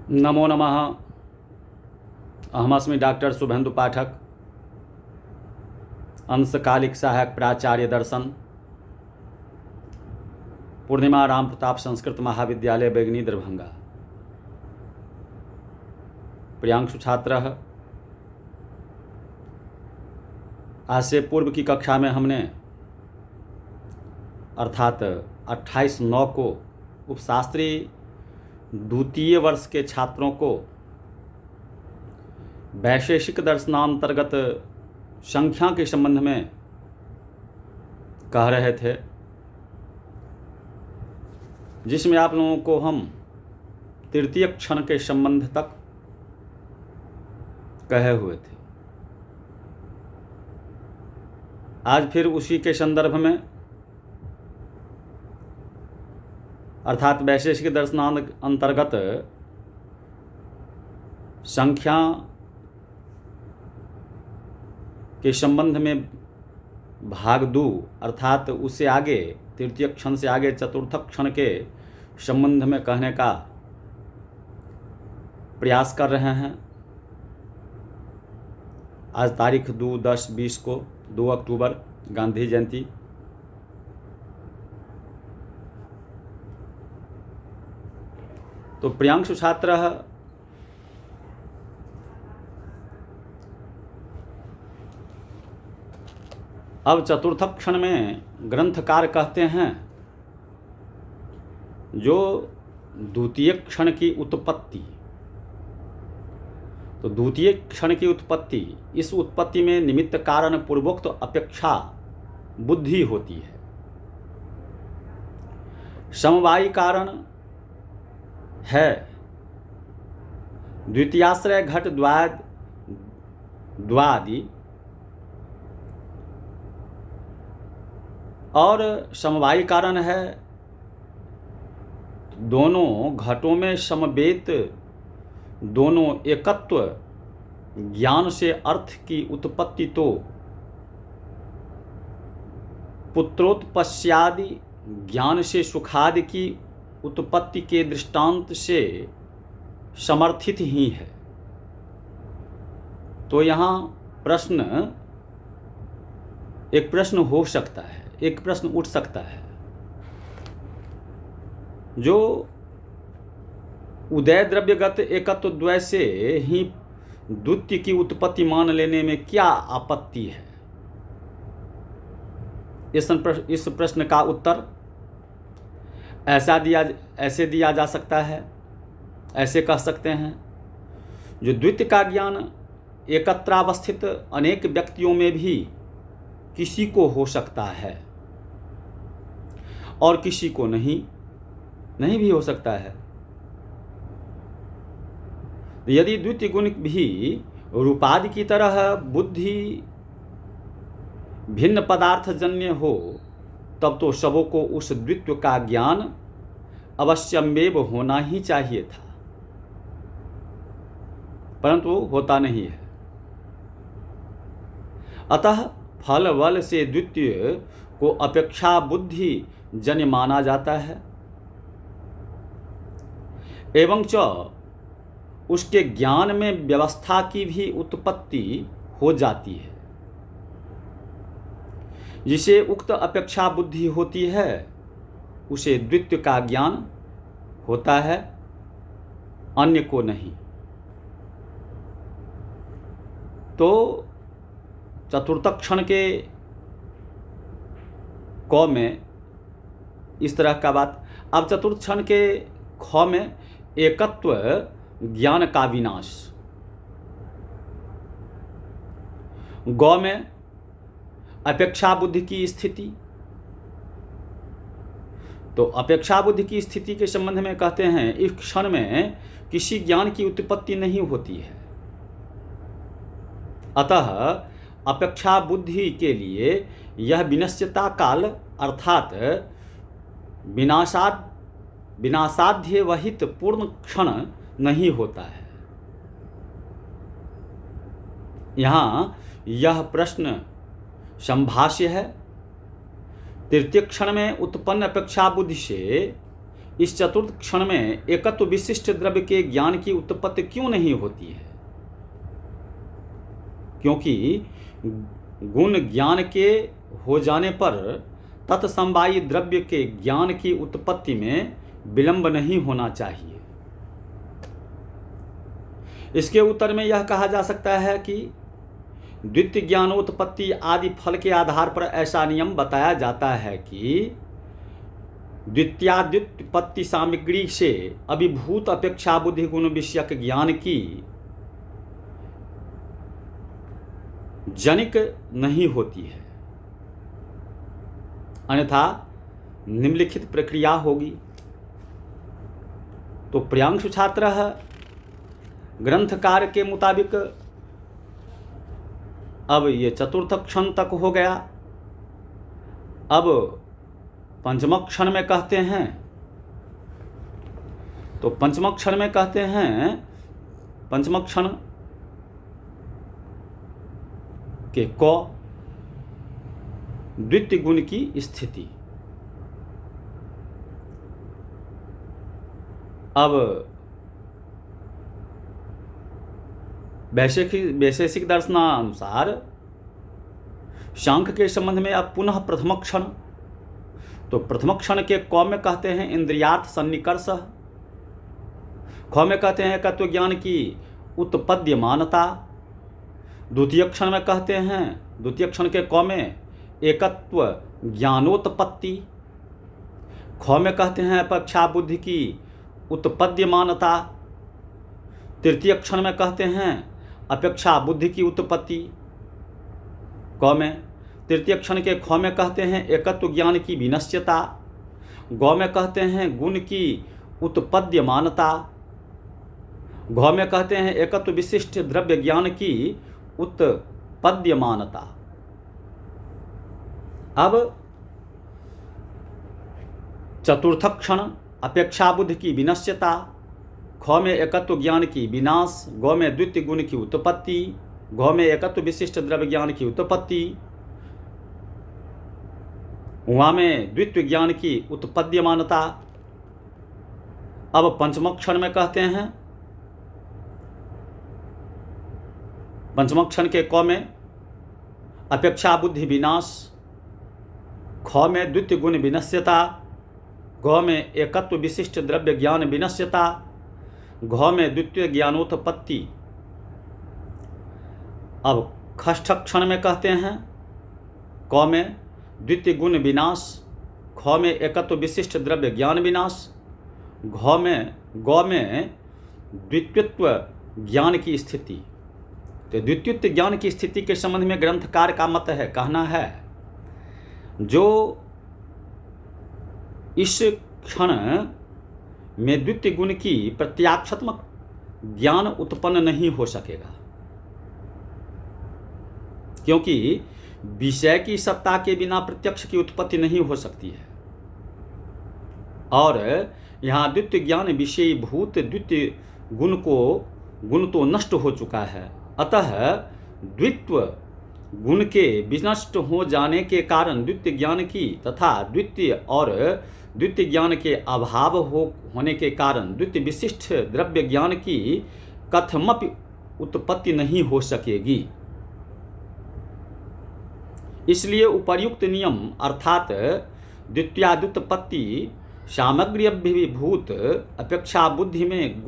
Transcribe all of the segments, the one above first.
नमो नमः। अहमस्मि डॉक्टर शुभेन्दु पाठक, अंशकालिक सहायक प्राचार्य दर्शन, पूर्णिमा राम प्रताप संस्कृत महाविद्यालय बेगनी दरभंगा। प्रियांशु छात्रः, आज से पूर्व की कक्षा में हमने अर्थात 28/9 को उपशास्त्री द्वितीय वर्ष के छात्रों को वैशेषिक दर्शनांतर्गत संख्या के संबंध में कह रहे थे, जिसमें आप लोगों को हम तृतीय क्षण के संबंध तक कहे हुए थे। आज फिर उसी के संदर्भ में अर्थात वैशेषिक दर्शनांत अंतर्गत संख्या के संबंध में भाग 2 अर्थात उससे आगे तृतीय क्षण से आगे चतुर्थ क्षण के संबंध में कहने का प्रयास कर रहे हैं। आज तारीख 2/10/20 को 2 अक्टूबर गांधी जयंती। तो प्रियांशु छात्र, अब चतुर्थ क्षण में ग्रंथकार कहते हैं जो द्वितीय क्षण की उत्पत्ति, तो द्वितीय क्षण की उत्पत्ति, इस उत्पत्ति में निमित्त कारण पूर्वोक्त अपेक्षा बुद्धि होती है। समवायी कारण है द्वितीयाश्रय घट द्वादि, और समवायी कारण है दोनों घटों में समवेत, दोनों एकत्व ज्ञान से अर्थ की उत्पत्ति, तो पुत्रोत्पत्स्यादि ज्ञान से सुखादि की उत्पत्ति के दृष्टांत से समर्थित ही है। तो यहाँ एक प्रश्न हो सकता है, एक प्रश्न उठ सकता है, जो उदय द्रव्यगत एकत्व द्वय से ही द्वितीय की उत्पत्ति मान लेने में क्या आपत्ति है। इस प्रश्न का उत्तर ऐसे दिया जा सकता है, ऐसे कह सकते हैं, जो द्वितीय का ज्ञान एकत्रावस्थित अनेक व्यक्तियों में भी किसी को हो सकता है और किसी को नहीं भी हो सकता है। यदि द्वितीय गुण भी रूपादि की तरह बुद्धि भिन्न पदार्थ जन्य हो, तब तो सबों को उस द्वित्व का ज्ञान अवश्यमेव होना ही चाहिए था, परंतु होता नहीं है। अतः फल बल से द्वितीय को अपेक्षा बुद्धि जन्य माना जाता है, एवं च उसके ज्ञान में व्यवस्था की भी उत्पत्ति हो जाती है। जिसे उक्त अपेक्षा बुद्धि होती है, उसे द्वितीय का ज्ञान होता है, अन्य को नहीं। तो चतुर्थ क्षण के क में इस तरह का बात। अब चतुर्थ क्षण के ख में एकत्व ज्ञान का विनाश, ग में अपेक्षा बुद्धि की स्थिति। तो अपेक्षा बुद्धि की स्थिति के संबंध में कहते हैं, इस क्षण में किसी ज्ञान की उत्पत्ति नहीं होती है। अतः अपेक्षा बुद्धि के लिए यह विनश्यता काल अर्थात विनाशाध्य वहित पूर्ण क्षण नहीं होता है। यहाँ यह प्रश्न संभाष्य है। तृतीय क्षण में उत्पन्न अपेक्षा बुद्धि से इस चतुर्थ क्षण में एकत्व विशिष्ट द्रव्य के ज्ञान की उत्पत्ति क्यों नहीं होती है? क्योंकि गुण ज्ञान के हो जाने पर तत्समवायी द्रव्य के ज्ञान की उत्पत्ति में विलंब नहीं होना चाहिए। इसके उत्तर में यह कहा जा सकता है कि द्वितीय ज्ञानोत्पत्ति आदि फल के आधार पर ऐसा नियम बताया जाता है कि द्वितीयाद्युत्पत्ति सामग्री से अभिभूत अपेक्षा बुद्धि गुण विषयक ज्ञान की जनिक नहीं होती है, अन्यथा निम्नलिखित प्रक्रिया होगी। तो प्रियांशु छात्र ग्रंथकार के मुताबिक अब ये चतुर्थ क्षण तक हो गया। अब पंचम क्षण में कहते हैं, तो पंचम क्षण में कहते हैं पंचम क्षण के को द्वितीय गुण की स्थिति। अब वैशेषिक दर्शनानुसार सांख्य के संबंध में अब पुनः प्रथम क्षण, तो प्रथम क्षण के क में कहते हैं इंद्रियार्थ सन्निकर्ष, ख में कहते हैं एकत्व ज्ञान की उत्पद्यमानता, द्वितीय क्षण में कहते हैं द्वितीय क्षण के क में एकत्व ज्ञानोत्पत्ति, ख में कहते हैं अपेक्षा बुद्धि की उत्पद्यमानता, तृतीय क्षण में कहते हैं अपेक्षा बुद्धि की उत्पत्ति, क में तृतीय क्षण के ख में कहते हैं एकत्व ज्ञान की विनश्यता, गौ में कहते हैं गुण की उत्पद्यमानता, घ में कहते हैं एकत्व विशिष्ट द्रव्य ज्ञान की उत्पद्यमानता। अब चतुर्थ क्षण अपेक्षा बुद्धि की विनश्यता, ख में एकत्व ज्ञान की विनाश, गौ में द्वितीय गुण की उत्पत्ति, घ में एकत्व विशिष्ट द्रव्य ज्ञान की उत्पत्ति, उहाँ में द्वितीय ज्ञान की उत्पद्यमानता। अब पंचम क्षण में कहते हैं पंचम क्षण के क में अपेक्षा बुद्धि विनाश, ख में द्वितीय गुण विनश्यता, घ में एकत्व विशिष्ट द्रव्य ज्ञान विनश्यता, घ में द्वितीय ज्ञानोत्पत्ति। अब षष्ठ क्षण में कहते हैं क में द्वितीय गुण विनाश, ख में एकत्व विशिष्ट द्रव्य ज्ञान विनाश, घ में गौ में द्वितीयत्व ज्ञान की स्थिति। तो द्वितीयत्व ज्ञान की स्थिति के संबंध में ग्रंथकार का मत है, कहना है जो इस क्षण में द्वितीय गुण की प्रत्याक्षात्मक ज्ञान उत्पन्न नहीं हो सकेगा, क्योंकि विषय की सत्ता के बिना प्रत्यक्ष की उत्पत्ति नहीं हो सकती है। और यहाँ द्वितीय ज्ञान विषय भूत द्वितीय गुण तो नष्ट हो चुका है, अतः द्वित्व गुण के विनष्ट हो जाने के कारण द्वितीय ज्ञान की तथा द्वितीय ज्ञान के अभाव होने के कारण द्वितीय विशिष्ट द्रव्य ज्ञान की कथमपि उत्पत्ति नहीं हो सकेगी। इसलिए उपर्युक्त नियम अर्थात द्वितीयाद्युत्पत्ति सामग्री अभिभूत अपेक्षा बुद्धि में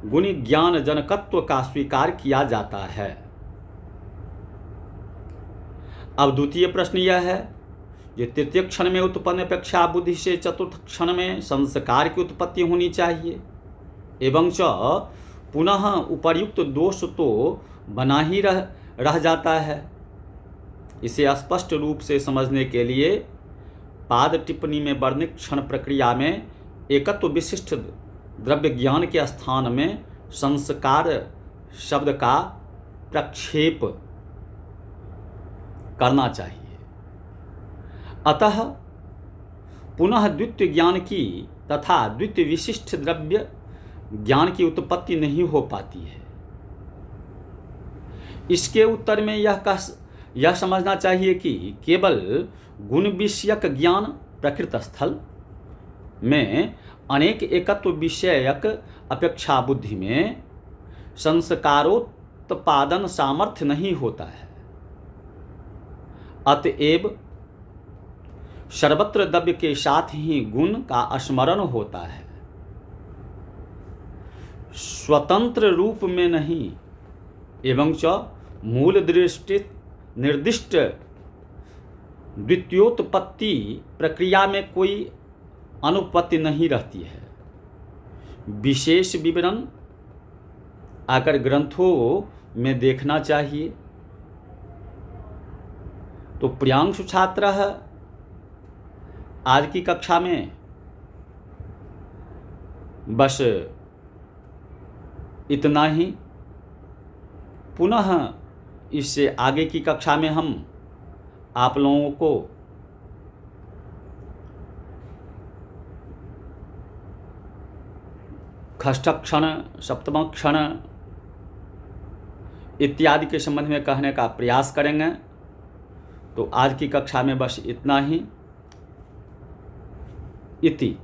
गुणी ज्ञान जनकत्व का स्वीकार किया जाता है। अब द्वितीय प्रश्न यह है, जो तृतीय क्षण में उत्पन्न अपेक्षा बुद्धि से चतुर्थ क्षण में संस्कार की उत्पत्ति होनी चाहिए, एवं च पुनः उपर्युक्त दोष तो बना ही रह जाता है। इसे स्पष्ट रूप से समझने के लिए पाद टिप्पणी में वर्णित क्षण प्रक्रिया में एकत्व विशिष्ट द्रव्य ज्ञान के स्थान में संस्कार शब्द का प्रक्षेप करना चाहिए। अतः पुनः द्वितीय ज्ञान की तथा द्वितीय विशिष्ट द्रव्य ज्ञान की उत्पत्ति नहीं हो पाती है। इसके उत्तर में यह समझना चाहिए कि केवल गुण विषयक ज्ञान प्रकृत स्थल में अनेक एकत्व विषयक अपेक्षा बुद्धि में संस्कारोत्पादन सामर्थ्य नहीं होता है। अतएव सर्वत्र द्रव्य के साथ ही गुण का स्मरण होता है, स्वतंत्र रूप में नहीं, एवं च मूल दृष्टि निर्दिष्ट द्वितीयोत्पत्ति प्रक्रिया में कोई अनुपत्ति नहीं रहती है। विशेष विवरण आकर ग्रंथों में देखना चाहिए। तो प्रियांशु छात्र आज की कक्षा में बस इतना ही। पुनः इससे आगे की कक्षा में हम आप लोगों को षष्ठ क्षण, सप्तम क्षण इत्यादि के संबंध में कहने का प्रयास करेंगे। तो आज की कक्षा में बस इतना ही। इति